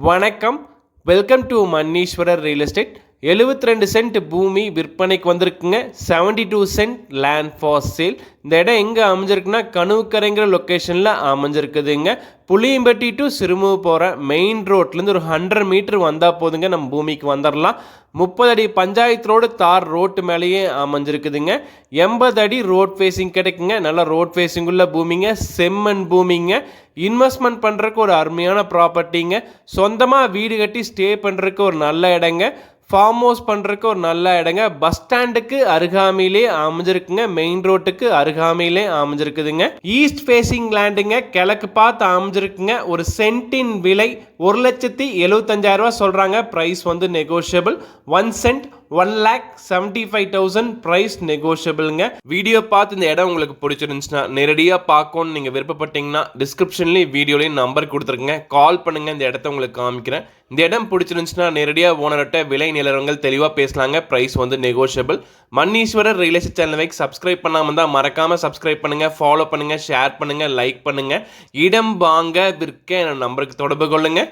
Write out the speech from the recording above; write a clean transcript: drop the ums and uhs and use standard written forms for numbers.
வணக்கம். Welcome to Manneeswarar real estate. 72 cent பூமி விற்பனைக்கு வந்திருக்குங்க. 72 சென்ட் லேண்ட் ஃபார் சேல். இந்த இடம் எங்கே அமைஞ்சிருக்குன்னா கணுக்கரைங்கிற லொக்கேஷனில் அமைஞ்சிருக்குதுங்க. புளியம்பட்டி டு சிறுமுகை போகிற மெயின் ரோட்லேருந்து ஒரு 100 மீட்டர் வந்தால் போதுங்க, நம்ம பூமிக்கு வந்துடலாம். 30 அடி பஞ்சாயத்து ரோடு தார் ரோட்டு மேலேயே அமைஞ்சிருக்குதுங்க. 80 அடி ரோட் ஃபேஸிங் கிடைக்குங்க. நல்லா ரோட் ஃபேஸிங் உள்ள பூமிங்க, செம்மண் பூமிங்க. இன்வெஸ்ட்மெண்ட் பண்ணுறதுக்கு ஒரு அருமையான ப்ராப்பர்ட்டிங்க. சொந்தமாக வீடு கட்டி ஸ்டே பண்ணுறதுக்கு ஒரு நல்ல இடங்க. ஃபார்ம் ஹவுஸ் பண்ணுறதுக்கு ஒரு நல்ல இடங்க. பஸ் ஸ்டாண்டுக்கு அருகாமையிலே அமைஞ்சிருக்குங்க. மெயின் ரோட்டுக்கு அருகாமையிலே அமைஞ்சிருக்குதுங்க. ஈஸ்ட் ஃபேஸிங் லேண்டுங்க, கிழக்கு பார்த்து அமைஞ்சிருக்குங்க. ஒரு சென்ட்டின் விலை 1,75,000 சொல்கிறாங்க. ப்ரைஸ் வந்து நெகோஷியபிள். 1 சென்ட் 1,75,000 ப்ரைஸ் நெகோஷியபிளுங்க. வீடியோ பார்த்து இந்த இடம் உங்களுக்கு பிடிச்சிருந்துச்சுன்னா நேரடியாக பார்க்கணும்னு நீங்கள் விருப்பப்பட்டீங்கன்னா டிஸ்கிரிப்ஷன்லேயும் வீடியோலையும் நம்பர் கொடுத்துருக்குங்க. கால் பண்ணுங்கள், இந்த இடத்த உங்களுக்கு காமிக்கிறேன். இந்த இடம் பிடிச்சிருந்துச்சுன்னா நேரடியாக ஓனர்கிட்ட விலை நிலவரங்கள் தெளிவாக பேசலாங்க. ப்ரைஸ் வந்து நெகோஷியபிள். மன்னீஸ்வரர் ரியல் எஸ்டேட் சேனலுக்கு சப்ஸ்கிரைப் பண்ணாமல் தான் மறக்காமல் சப்ஸ்கிரைப் பண்ணுங்கள், ஃபாலோ பண்ணுங்கள், ஷேர் பண்ணுங்கள், லைக் பண்ணுங்கள். இடம் வாங்க விற்க என் நம்பருக்கு தொடர்பு கொள்ளுங்கள்.